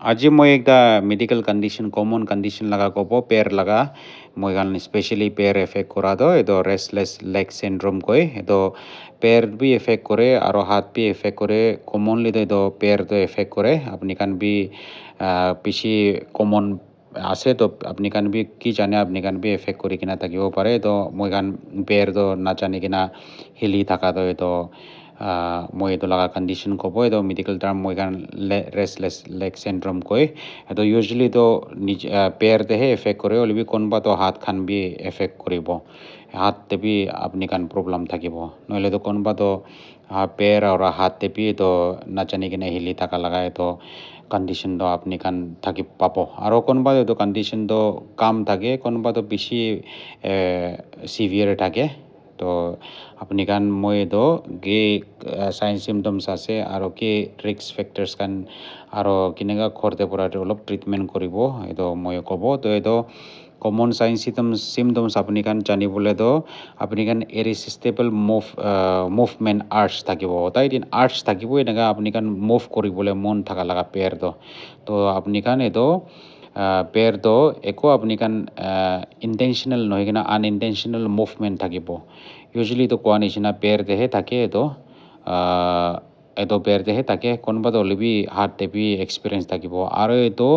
আজি মই একটা মেডিকেল কন্ডিশন কমন কন্ডিশন লাগা কব পের লাগা মই গান স্পেশালি পের এফেক্ট করা দো এতো রেস্টলেস লেগ সিন্ড্রোম কই এতো পের বি এফেক্ট করে আর হাত বি এফেক্ট করে কমনলি তো পের তো এফেক্ট করে আপনি কান বি বেশি কমন আছে তো আপনি কান বি কি জানে আপনি কান বি এফেক্ট করে কিনা থাকিব পারে তো মই গান পের তো না জানি কিনা হিলি থাকা তো এতো মই এইটো লগা কণ্ডিশ্যন ক'ব এইটো মেডিকেল টাৰ্ম মই কাৰণ ৰেষ্টলেছ লেগ চিণ্ড্ৰম কয় এইটো ইউজুৱেলি তো নিজ পেৰতেহে এফেক্ট কৰে অলপি কোনোবাতো হাত খান বি এফেক্ট কৰিব হাততে বি আপুনি কান প্ৰব্লেম থাকিব নহ'লেতো কোনোবাতো পেৰ আৰু হাততে বি তো নাজানি কিনে হিলি থকা লগা এইটো কণ্ডিশ্যনটো আপুনি কান থাকি পাব আৰু কোনোবা এইটো কণ্ডিশ্যনটো কাম থাকে কোনোবাতো বেছি চিভিয়াৰ থাকে তো আপনি কান মই এইটো কি চাইন চিমটমছ আছে আৰু কি ৰিস্ক ফেক্টৰ্ছ কান আৰু কেনেকুৱা ঘৰতে পৰা অলপ ট্ৰিটমেণ্ট কৰিব এইটো মই ক'ব তো এইটো কমন চাইন চিমটমছ আপুনি কান জানিবলৈ তো আপুনি কান ইৰিচিষ্টেবল মুভমেণ্ট আৰ্টছ থাকিব তাই দিন আৰ্টছ থাকিব এনেকুৱা আপুনি কান মুভ কৰিবলৈ মন থকা লগা পেৰটো তো আপুনি কান এইটো পেৰটো একো আপুনি কান ইণ্টেনশ্যনেল নহয় কিনা আনইণ্টেনশ্যনেল মুভমেণ্ট থাকিব ইউজুৱেলি তো কোৱা নিচিনা পেৰতেহে থাকে এইটো পেৰতেহে থাকে কোনোবাতো হ'লেবি হাততে বি এক্সপিৰিয়েঞ্চ থাকিব আৰু এইটো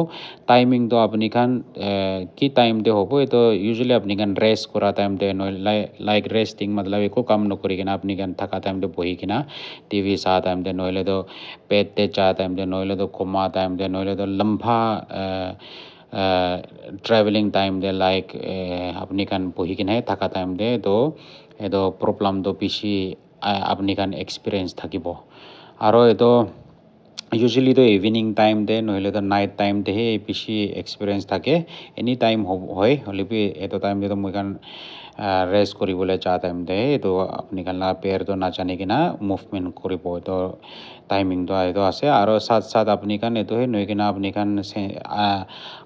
টাইমিংটো আপুনি খান কি টাইমতে হ'ব এইটো ইউজুৱেলি আপুনি খান ৰেষ্ট কৰা টাইমতে নহয় লাইক ৰেষ্টিং মতলব একো কাম নকৰি কিনে আপুনি খান থকা টাইমতে বহি কিনা টিভি চাহ টাইমতে নহ'লেতো পেটতে চাহ টাইমতে নহ'লেতো ঘুমা টাইমতে নহ'লেতো লম্বা ট্ৰেভেলিং টাইম দে লাইক আপুনি খান বহি কিনে থকা টাইম দে তো এইটো প্ৰব্লেমটো বেছি আপুনি খান এক্সপিৰিয়েঞ্চ থাকিব আৰু এইটো ইউজুৱেলি তো ইভিনিং টাইম দে নহ'লেতো নাইট টাইম দেহে বেছি এক্সপিৰিয়েঞ্চ থাকে এনি টাইম হয় হ'লেবি এইটো টাইম দে মই খান ৰেষ্ট কৰিবলৈ চাহ টাইম দে এইটো আপুনি খান পেৰটো নাজানি কিনা মুভমেণ্ট কৰিব এইটো টাইমিংটো এইটো আছে আৰু চাত আপুনি খান এইটোহে নহয় কিনা আপুনি খান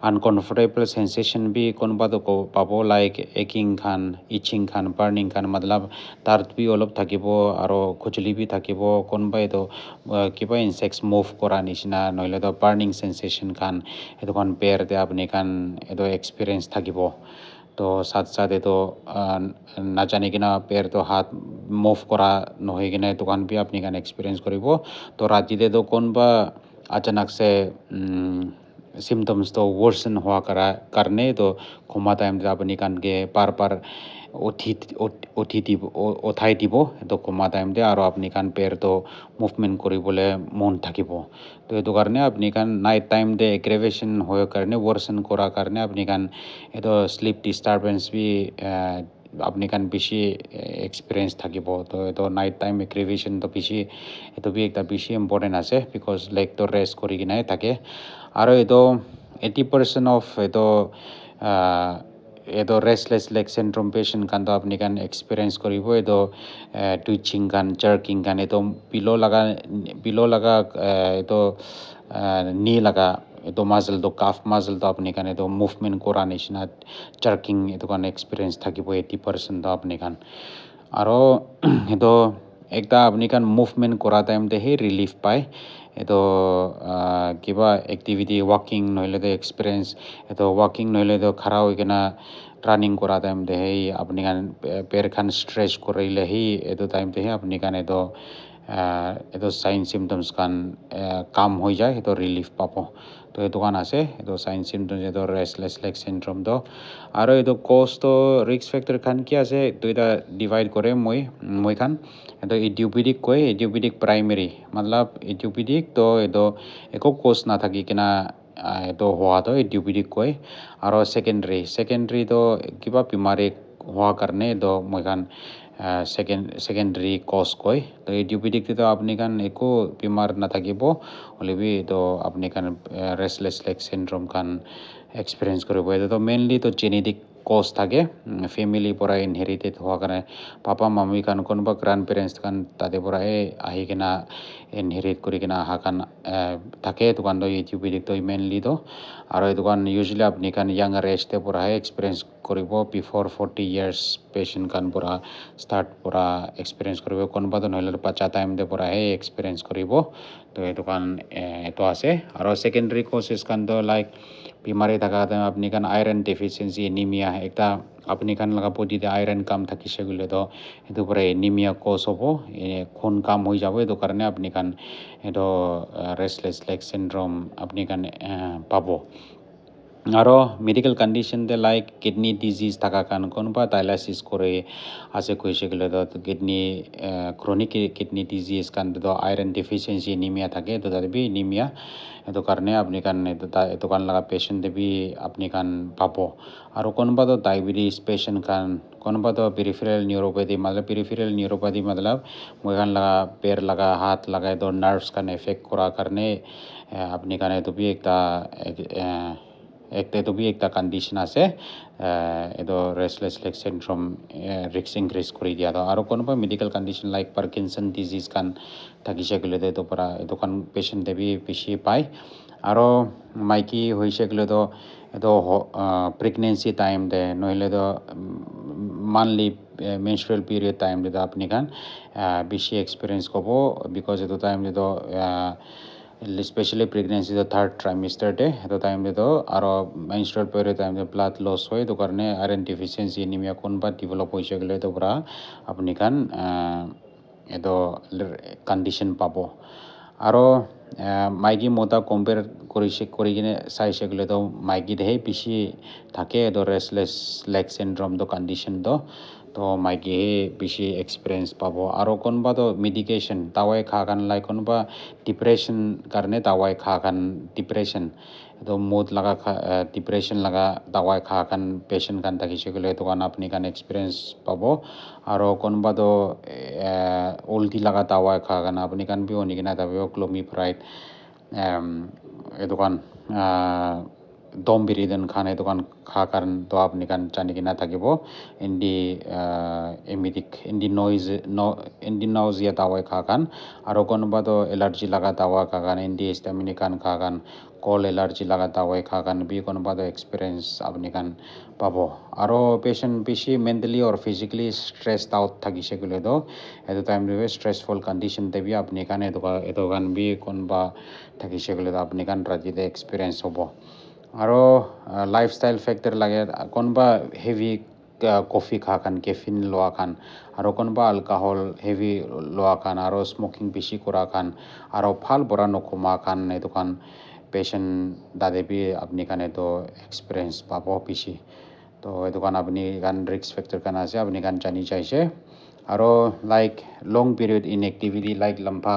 আনকমফৰ্টেবল চেঞ্চেশ্যন বি কোনোবাটো পাব লাইক একিং খান ইচিং খান বাৰ্ণিং খান মতলব তাত বি অলপ থাকিব আৰু খুজলি বি থাকিব কোনোবাই এইটো কিবা ইনচেক্টছ মুভ কৰা নিচিনা নহ'লেতো বাৰ্ণিং চেঞ্চেশ্যন খান সেইটো খান পেৰতে আপুনি খান এইটো এক্সপিৰিয়েঞ্চ থাকিব তো চাত এইটো নাজানি কিনা পেৰটো হাত মুভ কৰা নহয় কিনে এইটো খান বি আপুনি খান এক্সপিৰিয়েঞ্চ কৰিব তো ৰাতিতেতো কোনোবা আচানকছে চিমটমছটো ৱৰ্চন হোৱা কাৰণে তো ঘুমা টাইমতে আপুনি কানকে পাৰ উঠাই দিব এইটো ঘুমা টাইমতে আৰু আপুনি কান পেৰটো মুভমেণ্ট কৰিবলৈ মন থাকিব তো এইটো কাৰণে আপুনি কান নাইট টাইমতে এগ্ৰেভেশ্যন হোৱাৰ কাৰণে ৱৰ্চন কৰাৰ কাৰণে আপুনি কান এইটো শ্লিপ ডিষ্টাৰ্বেঞ্চ বি আপুনি কান বেছি এক্সপিৰিয়েঞ্চ থাকিব তো এইটো নাইট টাইম এগ্ৰেভেশ্যনটো বেছি এইটো বি একটা বেছি ইম্পৰ্টেণ্ট আছে বিকজ লেগটো ৰেষ্ট কৰি কিনে থাকে আৰু এইটো 80% অফ এইটো ৰেষ্টলেছ লেগ চিণ্ড্ৰম পেচেণ্ট কাৰণেতো আপুনি কান এক্সপিৰিয়েঞ্চ কৰিব এইটো টুইচিং কান জাৰ্কিং কান এইটো বিলো লগা এইটো নি লগা এইটো মাজলটো কাফ মাজলটো আপুনি কান এইটো মুভমেণ্ট কৰা নিচিনা জাৰ্কিং এইটো কাৰণে এক্সপিৰিয়েঞ্চ থাকিব 80% আপুনি কান আৰু এইটো একটা আপুনি কান মুভমেণ্ট কৰা টাইমতেহে ৰিলিফ পায় এইটো কিবা এক্টিভিটি ৱাকিং নহ'লেতো এক্সপিৰিয়েঞ্চ এইটো ৱাকিং নহ'লেতো খাৰা হৈ কিনে ৰানিং কৰা টাইমতেহে আপুনি কান পেৰ খান ষ্ট্ৰেচ কৰিলেহি এইটো টাইমতেহে আপুনি কান এইটো চাইন চিমটমছ খান কাম হৈ যায় সেইটো ৰিলিফ পাব তো এইটো কান আছে এইটো চাইন চিমটমছ এইটো ৰেষ্টলেছ লেগ চিণ্ড্ৰমটো আৰু এইটো কজটো ৰিস্ক ফেক্টৰ খান কি আছে দুইটা ডিভাইড কৰে মই খান এইটো ইডিঅ'পেডিক কয় ইডিঅ'পেডিক প্ৰাইমেৰী মতলব ইডিঅ'পেডিক তো এইটো একো কজ নাথাকি কিনা এইটো হোৱাটো ইডিঅ'পেডিক কয় আৰু ছেকেণ্ডেৰীটো কিবা বেমাৰী হোৱাৰ কাৰণে এইটো মই খান ছেকেণ্ডেৰী কজ কয় তো ইডিঅ'পেডিকটো আপুনি খান একো বেমাৰ নাথাকিব হ'লেবি এইটো আপুনি খান ৰেষ্টলেছ লেগ চিণ্ড্ৰম খান এক্সপিৰিয়েঞ্চ কৰিব এইটোতো মেইনলিতো জেনেটিক কজ থাকে ফেমিলিৰ পৰা ইনহেৰিটেড হোৱাৰ কাৰণে পাপা মামী খান কোনোবা গ্ৰাণ্ড পেৰেণ্টছ খান তাতে পৰাই আহি কিনা ইনহেৰিট কৰি কিনা অহা খান থাকে এইটো কাৰণটো ইডিঅ'পেডিকটো মেইনলিতো আৰু এইটো কাৰণ ইউজুৱেলি আপুনি খান য়াঙাৰ এজতে পৰাহে এক্সপিৰিয়েঞ্চ কৰিব বিফৰ 40 years পেচেণ্ট কান পৰা ষ্টাৰ্ট পৰা এক্সপিৰিয়েঞ্চ কৰিব কোনোবা নহ'লে বাচ্চা টাইম দে পৰাহে এক্সপিৰিয়েঞ্চ কৰিব তো এইটো কান এইটো আছে আৰু সেকেন্ডাৰী কজেছ কান তো লাইক বিমাৰী থাকা আপনি কান আইৰণ ডেফিচিয়েঞ্চি এনিমিয়া একটা আপনি কান লগা বডিতে আইৰণ কাম থাকিছে গ'লে তো এইটো পৰা এনিমিয়া কজ হ'ব খুন কাম হৈ যাব এইটো কাৰণে আপনি কান এইটো ৰেষ্টলেছ লেগ চিনড্ৰম আপনি কান পাব আৰু মেডিকেল কণ্ডিশ্যন দে লাইক কিডনি ডিজিজ থাকা কান কোনোবা ডায়ালাইচিছ কৰে আছে কৈছে গ'লে তো কিডনি ক্ৰনিক কিডনি ডিজিজ কান তো আইৰণ ডেফিচিয়েঞ্চি এনিমিয়া থাকে তো তাতে বি এনিমিয়া এইটো কাৰণে আপনি কান এইটো কান লগা পেচেণ্ট বি আপনি কান পাব আৰু কোনোবা তো ডায়েবেটিছ পেচেণ্ট কান কোনোবা তো পেৰিফেৰেল নিউৰোপেথি মতলব মই কান লগা পেৰ লগা হাত লগা তো নাৰ্ভছ কান এফেক্ট কৰা কাৰণে আপনি কান এইটো বি একটা কণ্ডিশ্যন আছে এইটো restless leg syndrome risk increase কৰি দিয়া আৰু কোনোবা medical condition like Parkinson disease কান থাকিছে গ'লে এইটো পৰা এইটো কান পেচেণ্টে বি বেছি পায় আৰু মাইকী হৈছে গ'লে তো এইটো প্ৰেগনেঞ্চি টাইম দে নহ'লে তো মান্থলি মেনষ্ট্ৰুৱেল পিৰিয়ড টাইম দে আপুনি কান বেছি এক্সপিৰিয়েঞ্চ ক'ব বিকজ এইটো টাইম তো স্পেচিয়েলি প্ৰেগনেঞ্চি তো থাৰ্ড ট্ৰাইমিষ্টাৰ দে সেইটো টাইম তো আৰু menstrual period time blood loss হয় সেইটো কাৰণে আইৰণ ডেফিচিয়েঞ্চি এনিমিয়া কোনোবা ডেভেলপ হৈছে গ'লে এইটো পৰা আপুনি কান এইটো কণ্ডিশ্যন পাব আৰু মাইকী মতা কম্পেয়াৰ কৰি কিনে চাইছে গ'লে তো মাইকীতহে বেছি থাকে এইটো ৰেষ্টলেছ লেগ চিনড্ৰমটো কণ্ডিশ্যনটো তো মাইকীহে বেছি এক্সপিৰিয়েঞ্চ পাব আৰু কোনোবাতো মেডিকেশ্যন দাৱাই খা কান লাইক কোনোবা ডিপ্ৰেশ্যন কাৰণে দাৱাই খা কান ডিপ্ৰেশ্যন এইটো মুড লগা ডিপ্ৰেশ্যন লগা দাৱাই খা কান পেচেণ্ট কান থাকিছে গ'লে এইটো কান আপুনি কান এক্সপিৰিয়েঞ্চ পাব আৰু কোনোবাতো উল্টি লগা দাৱাই খা কান আপুনি কান বি শুনি কিনে তাবিও ক্লমিফ্ৰাইড এইটো কান দমবিৰিডন খান এইটো কান খা কাৰণ তো আপুনি কান জানি কিনে থাকিব ইণ্ডি নজিয়া দাৱাই খা কান আৰু কোনোবাতো এলাৰ্জি লগা দাৱা খা কান ইণ্ডি হিষ্টামিন কান খা কান কল এলাৰ্জি লগা দাৱাই খা কান বি কোনোবাতো এক্সপিৰিয়েঞ্চ আপুনি কান পাব আৰু পেচেণ্ট বেছি মেণ্টেলি আৰু ফিজিকেলি ষ্ট্ৰেছড আউট থাকিছে গ'লে তো এইটো টাইম ষ্ট্ৰেছফুল কণ্ডিশ্যন বি আপুনি কান এইটো কান বি কোনোবা থাকিছে গ'লে তো আপুনি কান ৰাতিতে এক্সপিৰিয়েঞ্চ হ'ব আৰু লাইফষ্টাইল ফেক্টৰ লাগে কোনোবা হেভি কফি খা খান কেফিন লোৱা খান আৰু কোনোবা এলকহল হেভি লোৱা খান আৰু স্মকিং বেছি কৰা খান আৰু ভাল পৰা নকমা খান এইটো খান পেচেণ্ট দাদে বি আপুনি কান এইটো এক্সপিৰিয়েঞ্চ পাব বেছি তো এইটো কান আপুনি কান ৰিস্ক ফেক্টৰ কান আছে আপুনি কান জানি চাইছে আৰু লাইক লং পিৰিয়ড ইনএক্টিভিটি লাইক লম্বা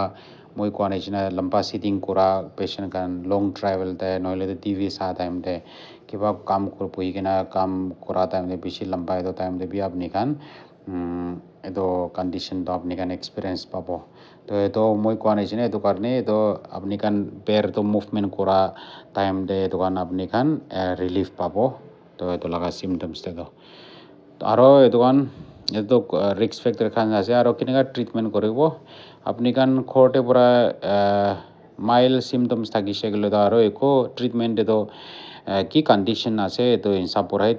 মই কোৱা নিচিনা লম্বা চিটিং কৰা পেচেণ্ট কান লং ট্ৰেভেল দে নহ'লে টিভি চাহ টাইম দে কিবা কাম বহি কিনে কাম কৰা টাইম দে বেছি লম্বা এইটো টাইম দে বি আপুনি কান এইটো কণ্ডিশ্যনটো আপুনি কান এক্সপিৰিয়েঞ্চ পাব তো এইটো মই কোৱা নিচিনা এইটো কাৰণে এইটো আপুনি কান পেৰটো মুভমেণ্ট কৰা টাইম দে এইটো কান আপুনি কান ৰিলিফ পাব তো এইটো লগা চিমটমছ দেতো আৰু এইটো কান এইটো ৰিস্ক ফেক্টৰ খান আছে আৰু কেনেকৈ ট্ৰিটমেণ্ট কৰিব আপুনি কান ঘৰতে পৰা মাইল্ড চিমটমছ থাকিছে গ'লে তো আৰু একো ট্ৰিটমেণ্ট এইটো কি কণ্ডিশ্যন আছে এইটো হিচাপ পৰাই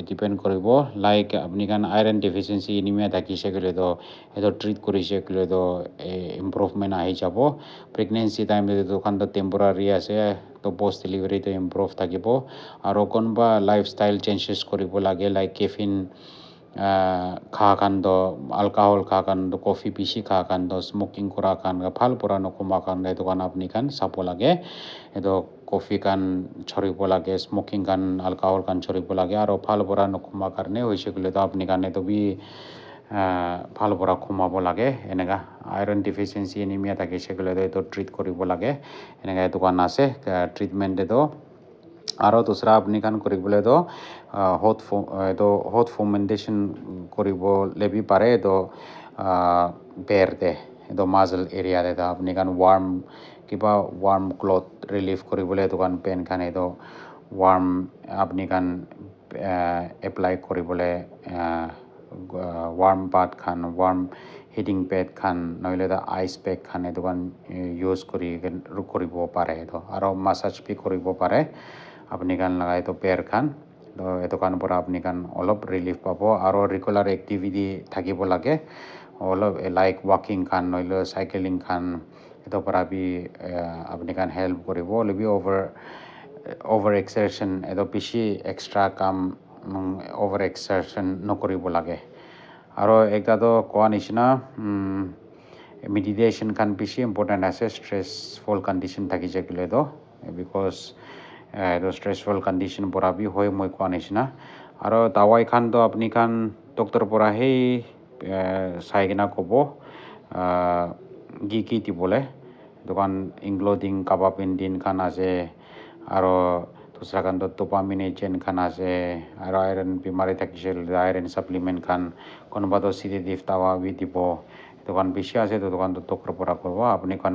ডিপেণ্ড কৰিব লাইক আপুনি কান আইৰণ ডেফিচিয়েঞ্চি এনিমিয়া থাকিছে গ'লে তো এইটো ট্ৰিট কৰিছে গ'লে তো ইম্প্ৰুভমেণ্ট আহি যাব প্ৰেগনেঞ্চি টাইম এইটো খান টেম্পৰাৰী আছে তো পষ্ট ডেলিভাৰীটো ইম্প্ৰুভ থাকিব আৰু কোনোবা লাইফষ্টাইল চেঞ্জেছ কৰিব লাগে লাইক কেফিন খা কাণ্ড এলকহল খা কাণ্ড কফি বেছি খা কাণ্ড স্মকিং কৰা কাণ্ড ভাল পৰা নকমা কাণ্ড এইটো কাণ আপুনি কাণ চাব লাগে এইটো কফি কাণ চৰিব লাগে স্মকিং কাণ এলকহল কাণ চৰিব লাগে আৰু ভাল পৰা নকমা কাৰণে হৈছে গ'লেতো আপুনি কাণ এইটো বি ভাল পৰা কমাব লাগে এনেকুৱা আইৰণ ডেফিচিয়েঞ্চি এনিমিয়া থাকিছে গ'লেতো এইটো ট্ৰিট কৰিব লাগে এনেকুৱা এইটো কাণ আছে ট্ৰিটমেণ্ট এইটো আৰু দুসৰা আপুনি কাণ কৰিবলৈতো হট ফৰ্মেণ্টেশ্যন কৰিবলৈ বি পাৰে এইটো বেৰতে এইটো মাজল এৰিয়াত এটা আপুনি কাণ ৱাৰ্ম ক্লথ ৰিলিফ কৰিবলৈ এইটো কাণ পেন খান এইটো ৱাৰ্ম আপুনি কাণ এপ্লাই কৰিবলৈ ৱাৰ্ম বাথ খান ৱাৰ্ম হিটিং পেড খান নহ'লে আইচ পেক খান এইটো কাণ ইউজ কৰিব পাৰে এইটো আৰু মাছাজ বি কৰিব পাৰে আপুনি কাণ লগা এইটো পেৰ খান তো এইটো কাৰণ পৰা আপুনি কাৰণ অলপ ৰিলিফ পাব আৰু ৰেগুলাৰ এক্টিভিটি থাকিব লাগে অলপ লাইক ৱাকিং খান নহ'লে চাইকেলিং খান এইটোৰ পৰা আপুনি কাৰণ হেল্প কৰিব অলপ অভাৰ এক্সাৰচাইজ এইটো বেছি এক্সট্ৰা কাম অভাৰ এক্সাৰচাইজ নকৰিব লাগে আৰু একটাতো কোৱা নিচিনা মেডিটেশ্যন খান বেছি ইম্পৰ্টেণ্ট আছে ষ্ট্ৰেছফুল কণ্ডিশ্যন থাকি থাকিলেতো বিকজ এইটো ষ্ট্ৰেছফুল কণ্ডিশ্যন পৰা হয় মই কোৱা নিচিনা আৰু দাৱাই খানতো আপুনি খান ডক্টৰৰ পৰা সেই চাই কিনে ক'ব কি দিবলৈ দোকান ইনক্লুডিং কাবাপিণ্ডিন খান আছে আৰু দুসৰা খানতো টোপামিনেজেন খান আছে আৰু আইৰণ বেমাৰী থাকিছিল আইৰণ ছাপ্লিমেণ্ট খান কোনোবাতো চিডিটিভ দাৱা দিব দোকান বেছি আছে দোকানটো ডক্টৰৰ পৰা কৰিব আপুনি কাণ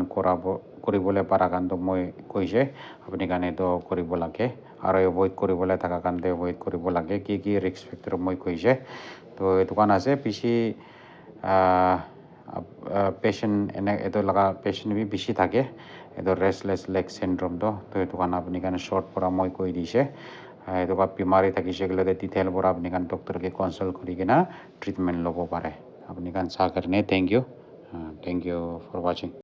কৰিবলৈ পৰা কাৰণটো মই কৈছে আপুনি কাৰণে এইটো কৰিব লাগে আৰু এভইড কৰিবলৈ থকা কাৰণটো এভইড কৰিব লাগে কি ৰিস্ক ফেক্টৰ মই কৈছে তো এইটো কাৰণ আছে বেছি পেচেণ্ট এইটো লগা পেচেণ্ট বেছি থাকে এইটো ৰেষ্টলেছ লেগ চিণ্ড্ৰমটো তো এইটো কাৰণে আপুনি কাৰণে শ্বৰ্ট পৰা মই কৈ দিছে এইটো বেমাৰী থাকিছে গ'লে ডিটেইল পৰা আপুনি কাৰণে ডক্টৰকে কনচাল্ট কৰি কিনে ট্ৰিটমেণ্ট ল'ব পাৰে আপুনি কাৰণে চাহ কাৰণে থেংক ইউ ফৰ ৱাচিং